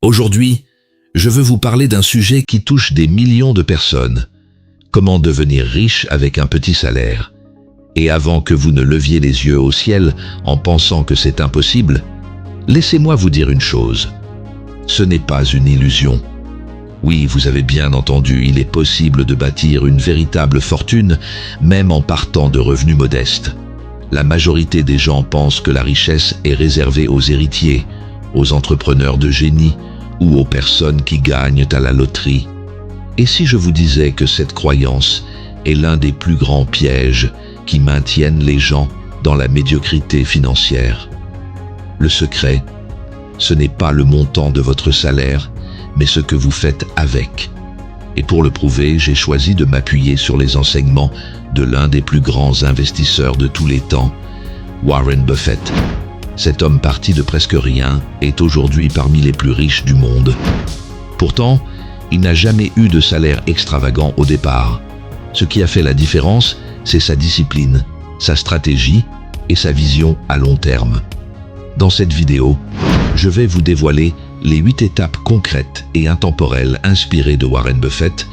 Aujourd'hui, je veux vous parler d'un sujet qui touche des millions de personnes. Comment devenir riche avec un petit salaire? Et avant que vous ne leviez les yeux au ciel en pensant que c'est impossible, laissez-moi vous dire une chose. Ce n'est pas une illusion. Oui, vous avez bien entendu, il est possible de bâtir une véritable fortune, même en partant de revenus modestes. La majorité des gens pensent que la richesse est réservée aux héritiers, aux entrepreneurs de génie ou aux personnes qui gagnent à la loterie. Et si je vous disais que cette croyance est l'un des plus grands pièges qui maintiennent les gens dans la médiocrité financière? Le secret, ce n'est pas le montant de votre salaire, mais ce que vous faites avec. Et pour le prouver, j'ai choisi de m'appuyer sur les enseignements de l'un des plus grands investisseurs de tous les temps, Warren Buffett. Cet homme parti de presque rien est aujourd'hui parmi les plus riches du monde. Pourtant, il n'a jamais eu de salaire extravagant au départ. Ce qui a fait la différence, c'est sa discipline, sa stratégie et sa vision à long terme. Dans cette vidéo, je vais vous dévoiler les 8 étapes concrètes et intemporelles inspirées de Warren Buffett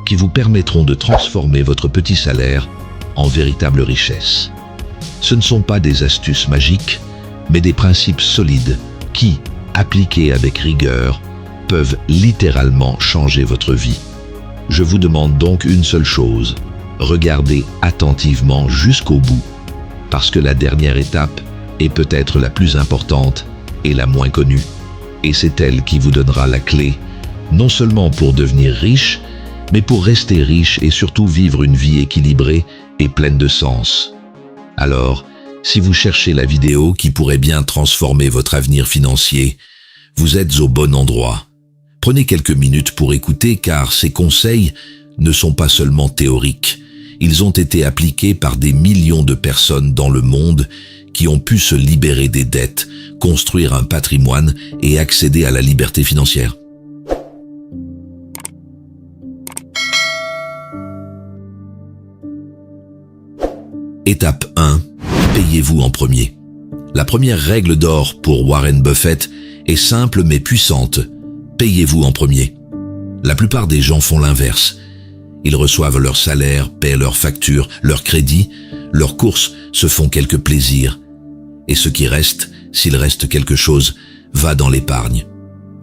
qui vous permettront de transformer votre petit salaire en véritable richesse. Ce ne sont pas des astuces magiques, mais des principes solides qui, appliqués avec rigueur, peuvent littéralement changer votre vie. Je vous demande donc une seule chose, regardez attentivement jusqu'au bout, parce que la dernière étape est peut-être la plus importante et la moins connue. Et c'est elle qui vous donnera la clé, non seulement pour devenir riche, mais pour rester riche et surtout vivre une vie équilibrée et pleine de sens. Alors, si vous cherchez la vidéo qui pourrait bien transformer votre avenir financier, vous êtes au bon endroit. Prenez quelques minutes pour écouter car ces conseils ne sont pas seulement théoriques. Ils ont été appliqués par des millions de personnes dans le monde qui ont pu se libérer des dettes, construire un patrimoine et accéder à la liberté financière. Étape 1. Payez-vous en premier. La première règle d'or pour Warren Buffett est simple mais puissante. Payez-vous en premier. La plupart des gens font l'inverse. Ils reçoivent leur salaire, paient leurs factures, leurs crédits, leurs courses, se font quelques plaisirs. Et ce qui reste, s'il reste quelque chose, va dans l'épargne.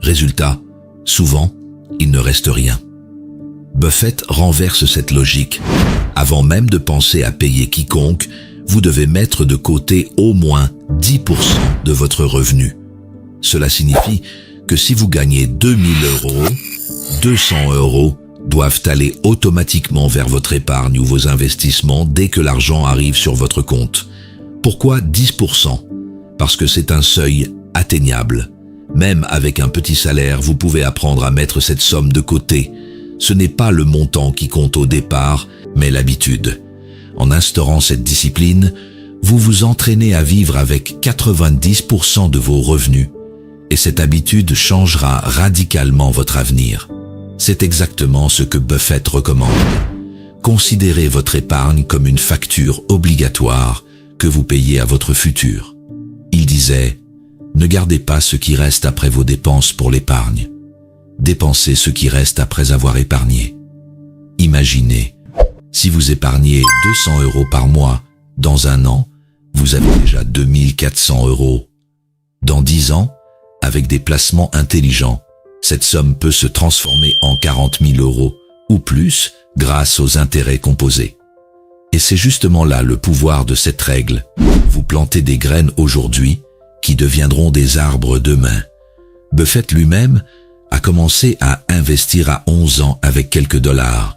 Résultat, souvent, il ne reste rien. Buffett renverse cette logique. Avant même de penser à payer quiconque, vous devez mettre de côté au moins 10% de votre revenu. Cela signifie que si vous gagnez 2000 €, 200 € doivent aller automatiquement vers votre épargne ou vos investissements dès que l'argent arrive sur votre compte. Pourquoi 10%? Parce que c'est un seuil atteignable. Même avec un petit salaire, vous pouvez apprendre à mettre cette somme de côté. Ce n'est pas le montant qui compte au départ, mais l'habitude. En instaurant cette discipline, vous vous entraînez à vivre avec 90% de vos revenus. Et cette habitude changera radicalement votre avenir. C'est exactement ce que Buffett recommande. Considérez votre épargne comme une facture obligatoire que vous payez à votre futur. Il disait, ne gardez pas ce qui reste après vos dépenses pour l'épargne. Dépensez ce qui reste après avoir épargné. Imaginez, si vous épargnez 200 € par mois, dans un an, vous avez déjà 2400 €. Dans 10 ans, avec des placements intelligents, cette somme peut se transformer en 40 000 € ou plus grâce aux intérêts composés. Et c'est justement là le pouvoir de cette règle. Vous plantez des graines aujourd'hui qui deviendront des arbres demain. Buffett lui-même a commencé à investir à 11 ans avec quelques dollars.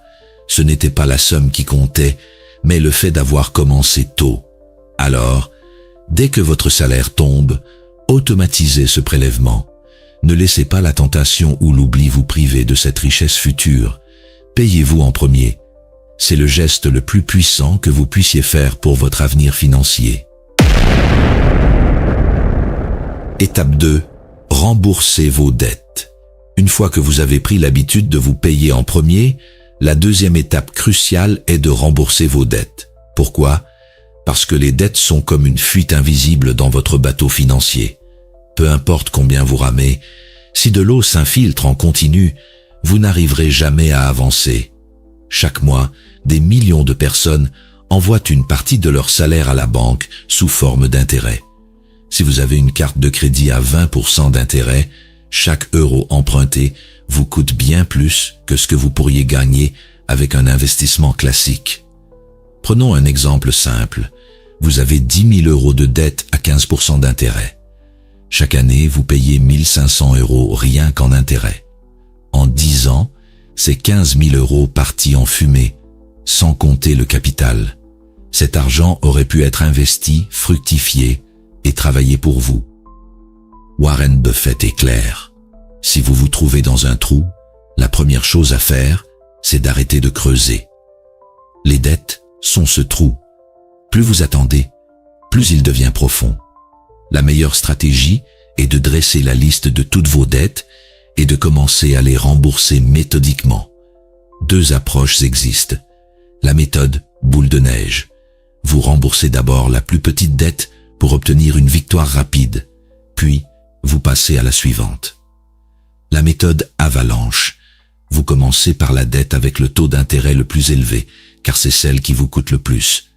Ce n'était pas la somme qui comptait, mais le fait d'avoir commencé tôt. Alors, dès que votre salaire tombe, automatisez ce prélèvement. Ne laissez pas la tentation ou l'oubli vous priver de cette richesse future. Payez-vous en premier. C'est le geste le plus puissant que vous puissiez faire pour votre avenir financier. Étape 2. Remboursez vos dettes. Une fois que vous avez pris l'habitude de vous payer en premier, la deuxième étape cruciale est de rembourser vos dettes. Pourquoi? Parce que les dettes sont comme une fuite invisible dans votre bateau financier. Peu importe combien vous ramez, Si de l'eau s'infiltre en continu, vous n'arriverez jamais à avancer. Chaque mois, des millions de personnes envoient une partie de leur salaire à la banque sous forme d'intérêt. Si vous avez une carte de crédit à 20% d'intérêt, chaque euro emprunté vous coûte bien plus que ce que vous pourriez gagner avec un investissement classique. Prenons un exemple simple. Vous avez 10 000 euros de dette à 15% d'intérêt. Chaque année, vous payez 1 500 euros rien qu'en intérêt. En 10 ans, c'est 15 000 euros partis en fumée, sans compter le capital. Cet argent aurait pu être investi, fructifié et travailler pour vous. Warren Buffett est clair. Si vous vous trouvez dans un trou, la première chose à faire, c'est d'arrêter de creuser. Les dettes sont ce trou. Plus vous attendez, plus il devient profond. La meilleure stratégie est de dresser la liste de toutes vos dettes et de commencer à les rembourser méthodiquement. Deux approches existent. La méthode boule de neige. Vous remboursez d'abord la plus petite dette pour obtenir une victoire rapide, puis vous passez à la suivante. La méthode avalanche. Vous commencez par la dette avec le taux d'intérêt le plus élevé, car c'est celle qui vous coûte le plus.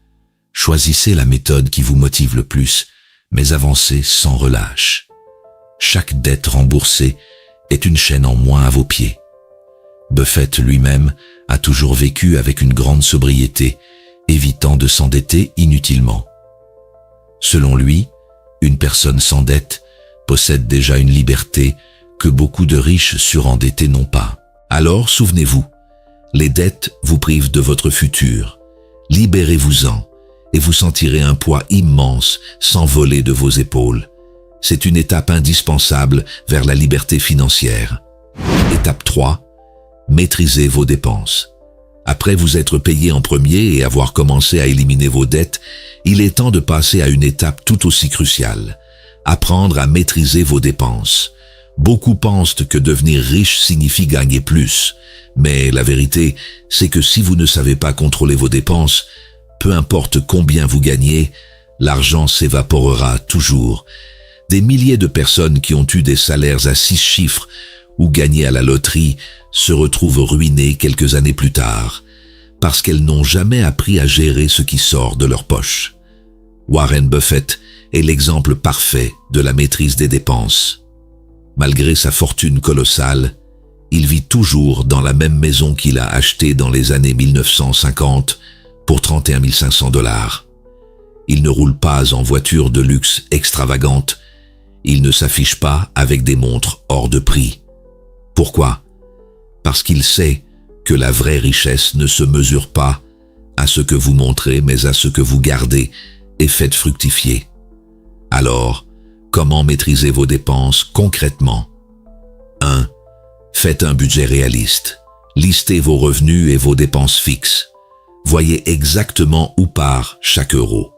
Choisissez la méthode qui vous motive le plus, mais avancez sans relâche. Chaque dette remboursée est une chaîne en moins à vos pieds. Buffett lui-même a toujours vécu avec une grande sobriété, évitant de s'endetter inutilement. Selon lui, une personne sans dette possède déjà une liberté que beaucoup de riches surendettés n'ont pas. Alors, souvenez-vous, les dettes vous privent de votre futur. Libérez-vous-en et vous sentirez un poids immense s'envoler de vos épaules. C'est une étape indispensable vers la liberté financière. Étape 3. Maîtrisez vos dépenses. Après vous être payé en premier et avoir commencé à éliminer vos dettes, il est temps de passer à une étape tout aussi cruciale. Apprendre à maîtriser vos dépenses. Beaucoup pensent que devenir riche signifie gagner plus. Mais la vérité, c'est que si vous ne savez pas contrôler vos dépenses, peu importe combien vous gagnez, l'argent s'évaporera toujours. Des milliers de personnes qui ont eu des salaires à 6 chiffres ou gagné à la loterie se retrouvent ruinées quelques années plus tard, parce qu'elles n'ont jamais appris à gérer ce qui sort de leur poche. Warren Buffett est l'exemple parfait de la maîtrise des dépenses. Malgré sa fortune colossale, il vit toujours dans la même maison qu'il a achetée dans les années 1950 pour 31 500 $. Il ne roule pas en voiture de luxe extravagante. Il ne s'affiche pas avec des montres hors de prix. Pourquoi? Parce qu'il sait que la vraie richesse ne se mesure pas à ce que vous montrez, mais à ce que vous gardez et faites fructifier. Alors, comment maîtriser vos dépenses concrètement? 1. Faites un budget réaliste. Listez vos revenus et vos dépenses fixes. Voyez exactement où part chaque euro.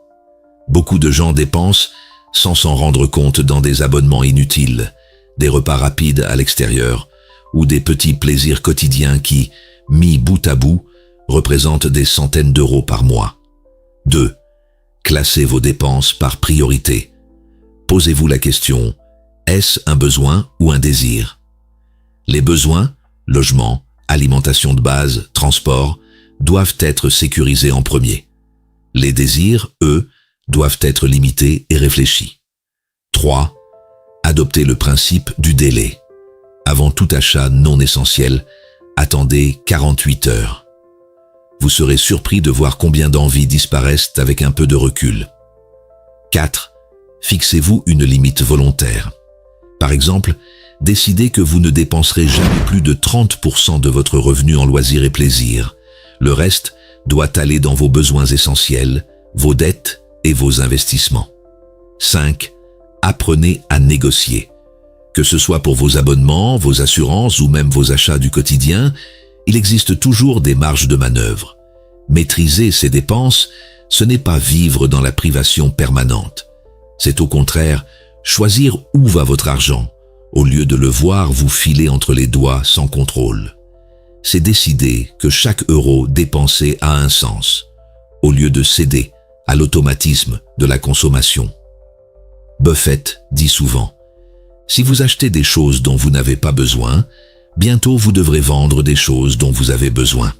Beaucoup de gens dépensent sans s'en rendre compte dans des abonnements inutiles, des repas rapides à l'extérieur ou des petits plaisirs quotidiens qui, mis bout à bout, représentent des centaines d'euros par mois. 2. Classez vos dépenses par priorité. Posez-vous la question, est-ce un besoin ou un désir? Les besoins, logement, alimentation de base, transport, doivent être sécurisés en premier. Les désirs, eux, doivent être limités et réfléchis. 3. Adoptez le principe du délai. Avant tout achat non essentiel, attendez 48 heures. Vous serez surpris de voir combien d'envies disparaissent avec un peu de recul. 4. Fixez-vous une limite volontaire. Par exemple, décidez que vous ne dépenserez jamais plus de 30% de votre revenu en loisirs et plaisirs. Le reste doit aller dans vos besoins essentiels, vos dettes et vos investissements. 5. Apprenez à négocier. Que ce soit pour vos abonnements, vos assurances ou même vos achats du quotidien, il existe toujours des marges de manœuvre. Maîtriser ses dépenses, ce n'est pas vivre dans la privation permanente. C'est au contraire choisir où va votre argent, au lieu de le voir vous filer entre les doigts sans contrôle. C'est décider que chaque euro dépensé a un sens, au lieu de céder à l'automatisme de la consommation. Buffett dit souvent, Si vous achetez des choses dont vous n'avez pas besoin, bientôt vous devrez vendre des choses dont vous avez besoin.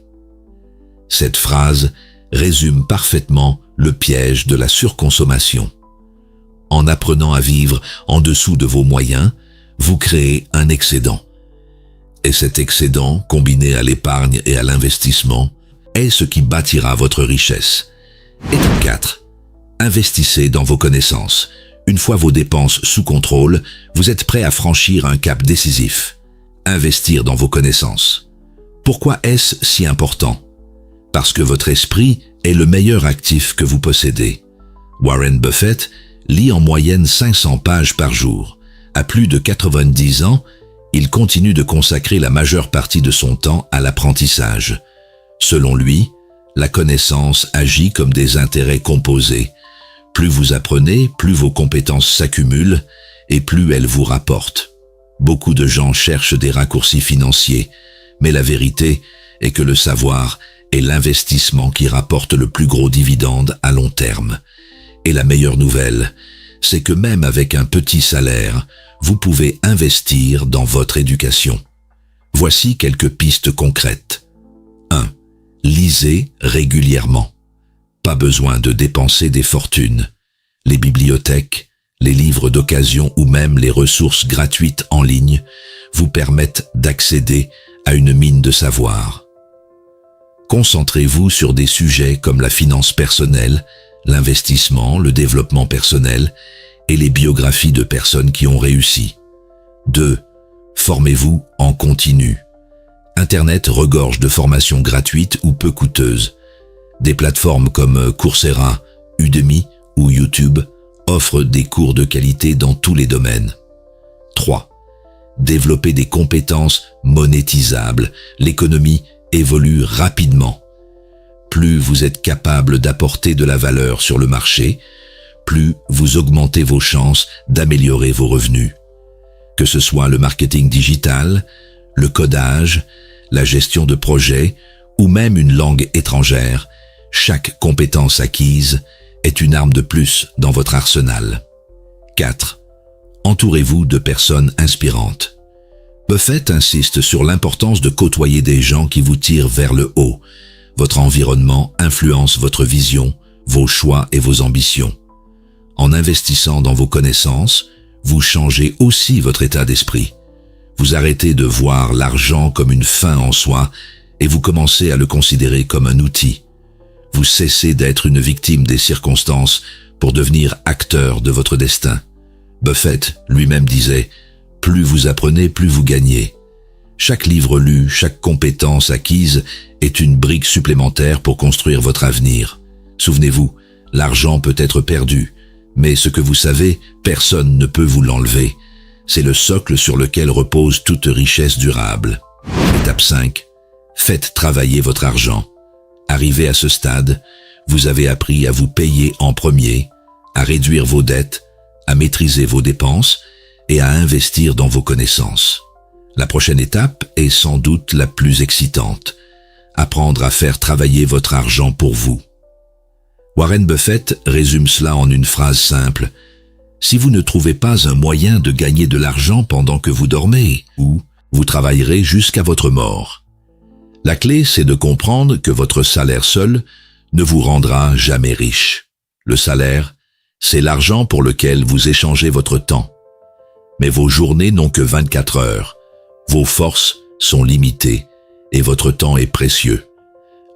Cette phrase résume parfaitement le piège de la surconsommation. En apprenant à vivre en dessous de vos moyens, vous créez un excédent. Et cet excédent, combiné à l'épargne et à l'investissement, est ce qui bâtira votre richesse. Étape 4. Investissez dans vos connaissances. Une fois vos dépenses sous contrôle, vous êtes prêt à franchir un cap décisif. Investir dans vos connaissances. Pourquoi est-ce si important? Parce que votre esprit est le meilleur actif que vous possédez. Warren Buffett lit en moyenne 500 pages par jour. À plus de 90 ans, il continue de consacrer la majeure partie de son temps à l'apprentissage. Selon lui, la connaissance agit comme des intérêts composés. Plus vous apprenez, plus vos compétences s'accumulent et plus elles vous rapportent. Beaucoup de gens cherchent des raccourcis financiers, mais la vérité est que le savoir est l'investissement qui rapporte le plus gros dividende à long terme. Et la meilleure nouvelle, c'est que même avec un petit salaire, vous pouvez investir dans votre éducation. Voici quelques pistes concrètes. 1. Lisez régulièrement. Pas besoin de dépenser des fortunes. Les bibliothèques, les livres d'occasion ou même les ressources gratuites en ligne vous permettent d'accéder à une mine de savoir. Concentrez-vous sur des sujets comme la finance personnelle, l'investissement, le développement personnel et les biographies de personnes qui ont réussi. 2. Formez-vous en continu. Internet regorge de formations gratuites ou peu coûteuses. Des plateformes comme Coursera, Udemy ou YouTube offrent des cours de qualité dans tous les domaines. 3. Développez des compétences monétisables. L'économie évolue rapidement. Plus vous êtes capable d'apporter de la valeur sur le marché, plus vous augmentez vos chances d'améliorer vos revenus. Que ce soit le marketing digital, le codage, la gestion de projets ou même une langue étrangère, chaque compétence acquise est une arme de plus dans votre arsenal. 4. Entourez-vous de personnes inspirantes. Buffett insiste sur l'importance de côtoyer des gens qui vous tirent vers le haut. Votre environnement influence votre vision, vos choix et vos ambitions. En investissant dans vos connaissances, vous changez aussi votre état d'esprit. Vous arrêtez de voir l'argent comme une fin en soi et vous commencez à le considérer comme un outil. Vous cessez d'être une victime des circonstances pour devenir acteur de votre destin. Buffett lui-même disait « Plus vous apprenez, plus vous gagnez ». Chaque livre lu, chaque compétence acquise est une brique supplémentaire pour construire votre avenir. Souvenez-vous, l'argent peut être perdu, mais ce que vous savez, personne ne peut vous l'enlever. C'est le socle sur lequel repose toute richesse durable. Étape 5. Faites travailler votre argent. Arrivé à ce stade, vous avez appris à vous payer en premier, à réduire vos dettes, à maîtriser vos dépenses et à investir dans vos connaissances. La prochaine étape est sans doute la plus excitante. Apprendre à faire travailler votre argent pour vous. Warren Buffett résume cela en une phrase simple. Si vous ne trouvez pas un moyen de gagner de l'argent pendant que vous dormez, vous travaillerez jusqu'à votre mort. La clé, c'est de comprendre que votre salaire seul ne vous rendra jamais riche. Le salaire, c'est l'argent pour lequel vous échangez votre temps. Mais vos journées n'ont que 24 heures. Vos forces sont limitées et votre temps est précieux.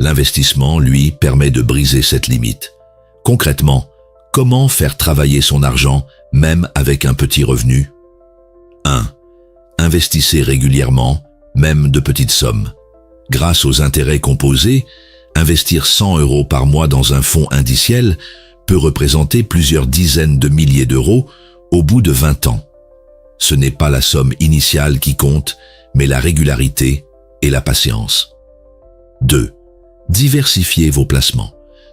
L'investissement, lui, permet de briser cette limite. Concrètement, comment faire travailler son argent même avec un petit revenu? 1. Investissez régulièrement, même de petites sommes. Grâce aux intérêts composés, investir 100 € par mois dans un fonds indiciel peut représenter plusieurs dizaines de milliers d'euros au bout de 20 ans. Ce n'est pas la somme initiale qui compte, mais la régularité et la patience. 2. Diversifiez vos placements.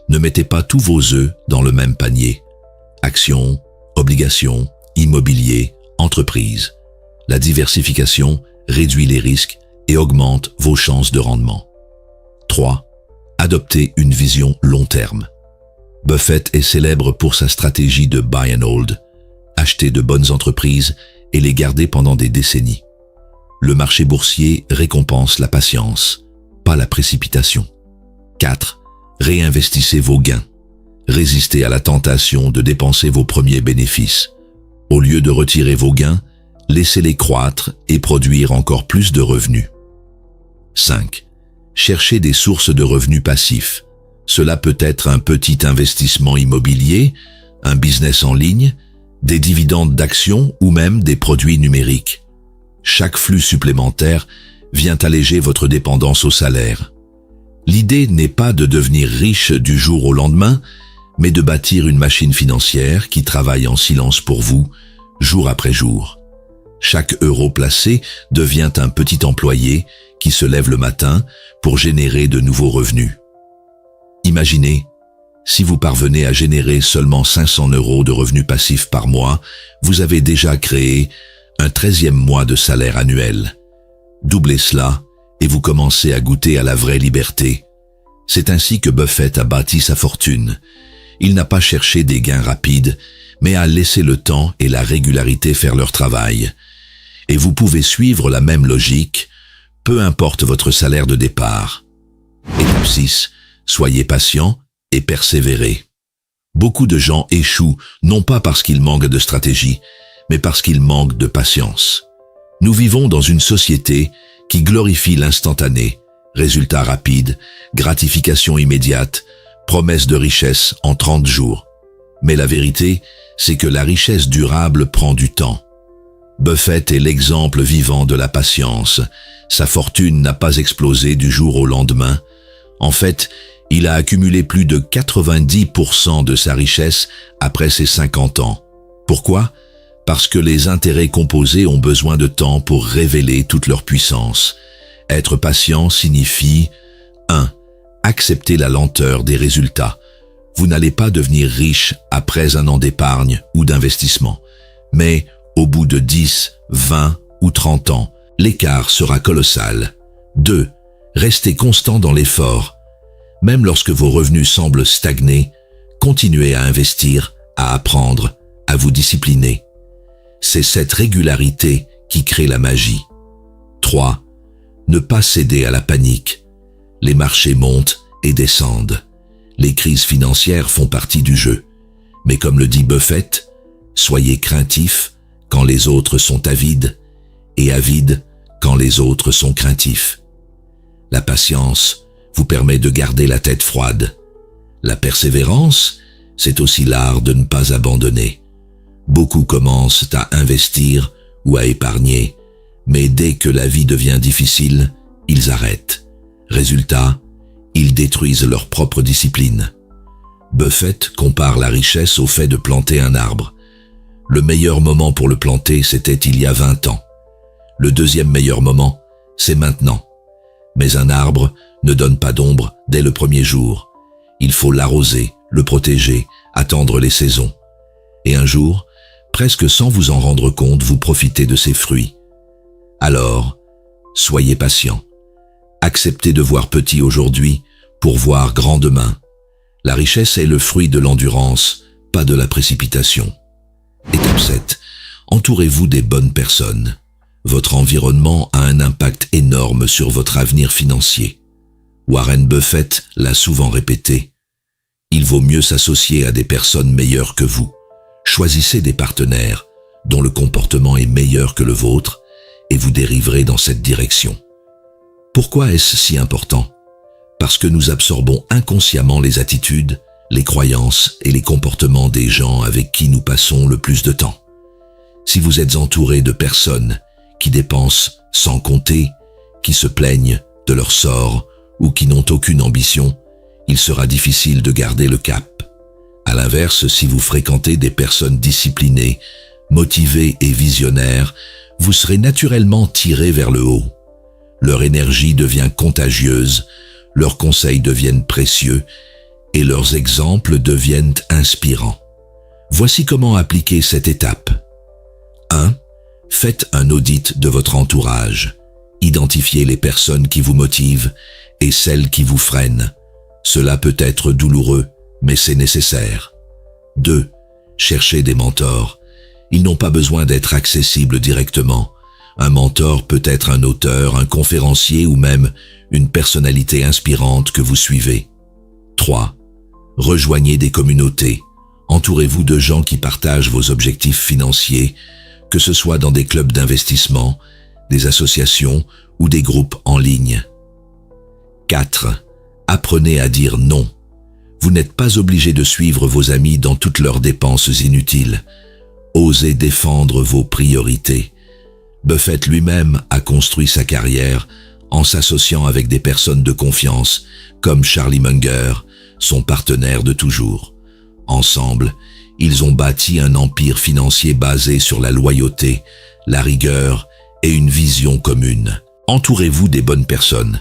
Ne mettez pas tous vos œufs dans le même panier. Actions, obligations, immobilier, entreprises. La diversification réduit les risques et augmente vos chances de rendement. 3. Adoptez une vision long terme. Buffett est célèbre pour sa stratégie de buy and hold. Achetez de bonnes entreprises et les garder pendant des décennies. Le marché boursier récompense la patience, pas la précipitation. 4. Réinvestissez vos gains. Résistez à la tentation de dépenser vos premiers bénéfices. Au lieu de retirer vos gains, laissez-les croître et produire encore plus de revenus. 5. Cherchez des sources de revenus passifs. Cela peut être un petit investissement immobilier, un business en ligne, des dividendes d'actions ou même des produits numériques. Chaque flux supplémentaire vient alléger votre dépendance au salaire. L'idée n'est pas de devenir riche du jour au lendemain, mais de bâtir une machine financière qui travaille en silence pour vous, jour après jour. Chaque euro placé devient un petit employé qui se lève le matin pour générer de nouveaux revenus. Imaginez, si vous parvenez à générer seulement 500 € de revenus passifs par mois, vous avez déjà créé un 13e mois de salaire annuel. Doublez cela et vous commencez à goûter à la vraie liberté. C'est ainsi que Buffett a bâti sa fortune. Il n'a pas cherché des gains rapides, mais a laissé le temps et la régularité faire leur travail. Et vous pouvez suivre la même logique, peu importe votre salaire de départ. Étape 6. Soyez patient et persévérez. Beaucoup de gens échouent, non pas parce qu'ils manquent de stratégie, mais parce qu'ils manquent de patience. Nous vivons dans une société qui glorifie l'instantané, résultats rapides, gratification immédiate, promesse de richesse en 30 jours. Mais la vérité, c'est que la richesse durable prend du temps. Buffett est l'exemple vivant de la patience. Sa fortune n'a pas explosé du jour au lendemain. En fait, il a accumulé plus de 90% de sa richesse après ses 50 ans. Pourquoi ? Parce que les intérêts composés ont besoin de temps pour révéler toute leur puissance. Être patient signifie 1. Accepter la lenteur des résultats. Vous n'allez pas devenir riche après un an d'épargne ou d'investissement. Mais au bout de 10, 20 ou 30 ans, l'écart sera colossal. 2. Restez constant dans l'effort. Même lorsque vos revenus semblent stagner, continuez à investir, à apprendre, à vous discipliner. C'est cette régularité qui crée la magie. 3. Ne pas céder à la panique. Les marchés montent et descendent. Les crises financières font partie du jeu. Mais comme le dit Buffett, soyez craintifs quand les autres sont avides et avides quand les autres sont craintifs. La patience vous permet de garder la tête froide. La persévérance, c'est aussi l'art de ne pas abandonner. Beaucoup commencent à investir ou à épargner, mais dès que la vie devient difficile, ils arrêtent. Résultat, ils détruisent leur propre discipline. Buffett compare la richesse au fait de planter un arbre. Le meilleur moment pour le planter, c'était il y a 20 ans. Le deuxième meilleur moment, c'est maintenant. Mais un arbre ne donne pas d'ombre dès le premier jour. Il faut l'arroser, le protéger, attendre les saisons. Et un jour, presque sans vous en rendre compte, vous profitez de ses fruits. Alors, soyez patient. Acceptez de voir petit aujourd'hui pour voir grand demain. La richesse est le fruit de l'endurance, pas de la précipitation. Étape 7. Entourez-vous des bonnes personnes. Votre environnement a un impact énorme sur votre avenir financier. Warren Buffett l'a souvent répété. Il vaut mieux s'associer à des personnes meilleures que vous. Choisissez des partenaires dont le comportement est meilleur que le vôtre et vous dériverez dans cette direction. Pourquoi est-ce si important ? Parce que nous absorbons inconsciemment les attitudes, les croyances et les comportements des gens avec qui nous passons le plus de temps. Si vous êtes entouré de personnes qui dépensent sans compter, qui se plaignent de leur sort ou qui n'ont aucune ambition, il sera difficile de garder le cap. À l'inverse, si vous fréquentez des personnes disciplinées, motivées et visionnaires, vous serez naturellement tiré vers le haut. Leur énergie devient contagieuse, leurs conseils deviennent précieux et leurs exemples deviennent inspirants. Voici comment appliquer cette étape. 1. Faites un audit de votre entourage. Identifiez les personnes qui vous motivent et celles qui vous freinent. Cela peut être douloureux, mais c'est nécessaire. 2. Cherchez des mentors. Ils n'ont pas besoin d'être accessibles directement. Un mentor peut être un auteur, un conférencier ou même une personnalité inspirante que vous suivez. 3. Rejoignez des communautés. Entourez-vous de gens qui partagent vos objectifs financiers, que ce soit dans des clubs d'investissement, des associations ou des groupes en ligne. 4. Apprenez à dire non. Vous n'êtes pas obligé de suivre vos amis dans toutes leurs dépenses inutiles. Osez défendre vos priorités. Buffett lui-même a construit sa carrière en s'associant avec des personnes de confiance comme Charlie Munger, son partenaire de toujours. Ensemble, ils ont bâti un empire financier basé sur la loyauté, la rigueur et une vision commune. Entourez-vous des bonnes personnes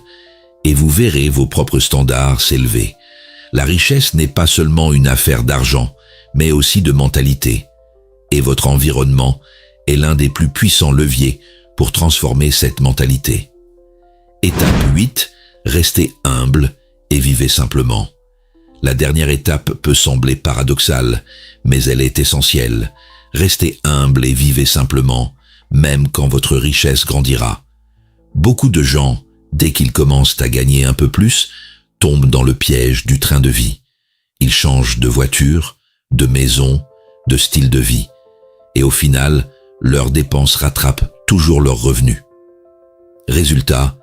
et vous verrez vos propres standards s'élever. La richesse n'est pas seulement une affaire d'argent, mais aussi de mentalité. Et votre environnement est l'un des plus puissants leviers pour transformer cette mentalité. Étape 8, restez humble et vivez simplement. La dernière étape peut sembler paradoxale, mais elle est essentielle. Restez humble et vivez simplement, même quand votre richesse grandira. Beaucoup de gens, dès qu'ils commencent à gagner un peu plus, tombent dans le piège du train de vie. Ils changent de voiture, de maison, de style de vie. Et au final, leurs dépenses rattrapent toujours leurs revenus. Résultat,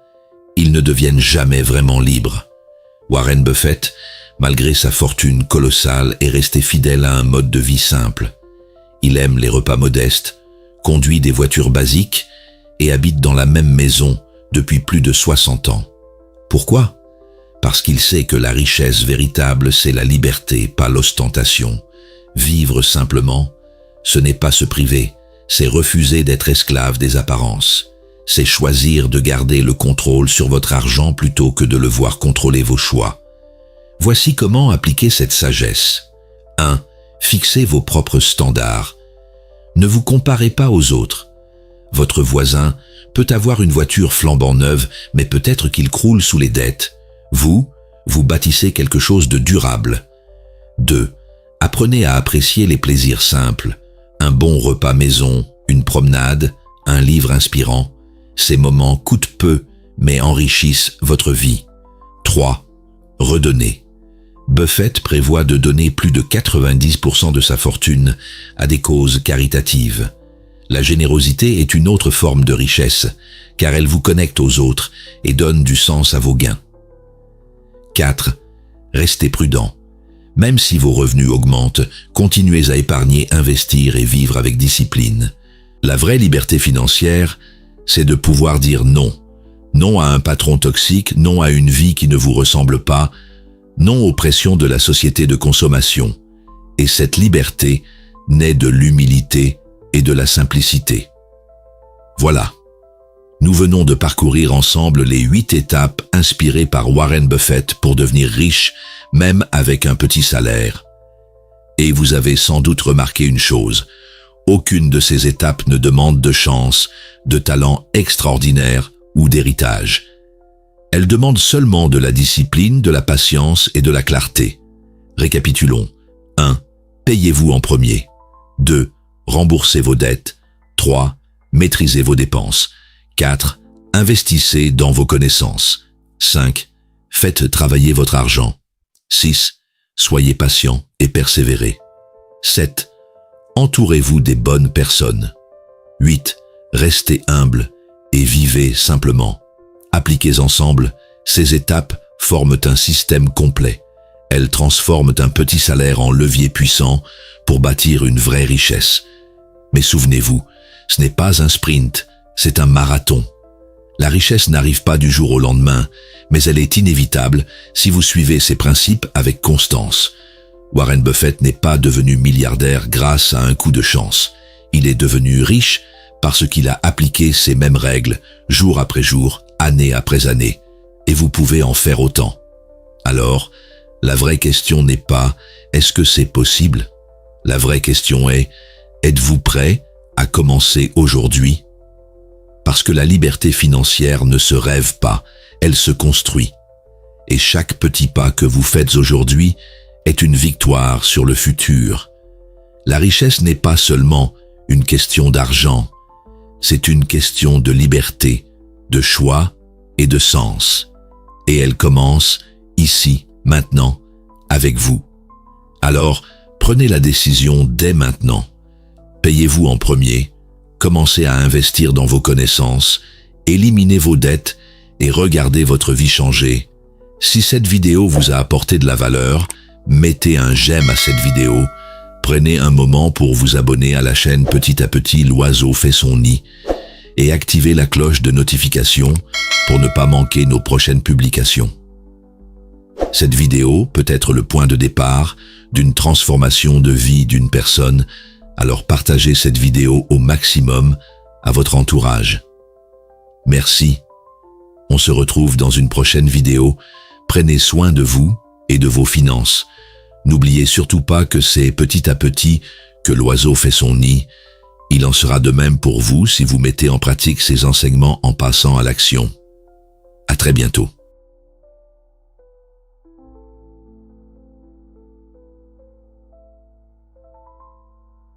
ils ne deviennent jamais vraiment libres. Warren Buffett, malgré sa fortune colossale, est resté fidèle à un mode de vie simple. Il aime les repas modestes, conduit des voitures basiques et habite dans la même maison depuis plus de 60 ans. Pourquoi ? Parce qu'il sait que la richesse véritable, c'est la liberté, pas l'ostentation. Vivre simplement, ce n'est pas se priver, c'est refuser d'être esclave des apparences. C'est choisir de garder le contrôle sur votre argent plutôt que de le voir contrôler vos choix. Voici comment appliquer cette sagesse. 1. Fixez vos propres standards. Ne vous comparez pas aux autres. Votre voisin peut avoir une voiture flambant neuve, mais peut-être qu'il croule sous les dettes. Vous bâtissez quelque chose de durable. 2. Apprenez à apprécier les plaisirs simples. Un bon repas maison, une promenade, un livre inspirant. Ces moments coûtent peu, mais enrichissent votre vie. 3. Redonnez. Buffett prévoit de donner plus de 90% de sa fortune à des causes caritatives. La générosité est une autre forme de richesse, car elle vous connecte aux autres et donne du sens à vos gains. 4. Restez prudent. Même si vos revenus augmentent, continuez à épargner, investir et vivre avec discipline. La vraie liberté financière, c'est de pouvoir dire non. Non à un patron toxique, non à une vie qui ne vous ressemble pas, non aux pressions de la société de consommation. Et cette liberté naît de l'humilité et de la simplicité. Voilà. Nous venons de parcourir ensemble les 8 étapes inspirées par Warren Buffett pour devenir riche, même avec un petit salaire. Et vous avez sans doute remarqué une chose. Aucune de ces étapes ne demande de chance, de talent extraordinaire ou d'héritage. Elle demande seulement de la discipline, de la patience et de la clarté. Récapitulons. 1. Payez-vous en premier. 2. Remboursez vos dettes. 3. Maîtrisez vos dépenses. 4. Investissez dans vos connaissances. 5. Faites travailler votre argent. 6. Soyez patient et persévérez. 7. Entourez-vous des bonnes personnes. 8. Restez humble et vivez simplement. Appliquez ensemble, ces étapes forment un système complet. Elles transforment un petit salaire en levier puissant pour bâtir une vraie richesse. Mais souvenez-vous, ce n'est pas un sprint, c'est un marathon. La richesse n'arrive pas du jour au lendemain, mais elle est inévitable si vous suivez ces principes avec constance. Warren Buffett n'est pas devenu milliardaire grâce à un coup de chance. Il est devenu riche parce qu'il a appliqué ces mêmes règles, jour après jour, année après année, et vous pouvez en faire autant. Alors, la vraie question n'est pas « est-ce que c'est possible ?» La vraie question est « êtes-vous prêt à commencer aujourd'hui ?» Parce que la liberté financière ne se rêve pas, elle se construit. Et chaque petit pas que vous faites aujourd'hui est une victoire sur le futur. La richesse n'est pas seulement une question d'argent. C'est une question de liberté, de choix et de sens. Et elle commence ici, maintenant, avec vous. Alors, prenez la décision dès maintenant. Payez-vous en premier, commencez à investir dans vos connaissances, éliminez vos dettes et regardez votre vie changer. Si cette vidéo vous a apporté de la valeur, mettez un j'aime à cette vidéo. Prenez un moment pour vous abonner à la chaîne Petit à Petit l'oiseau fait son nid et activez la cloche de notification pour ne pas manquer nos prochaines publications. Cette vidéo peut être le point de départ d'une transformation de vie d'une personne, alors partagez cette vidéo au maximum à votre entourage. Merci. On se retrouve dans une prochaine vidéo. Prenez soin de vous et de vos finances. N'oubliez surtout pas que c'est petit à petit que l'oiseau fait son nid. Il en sera de même pour vous si vous mettez en pratique ces enseignements en passant à l'action. À très bientôt.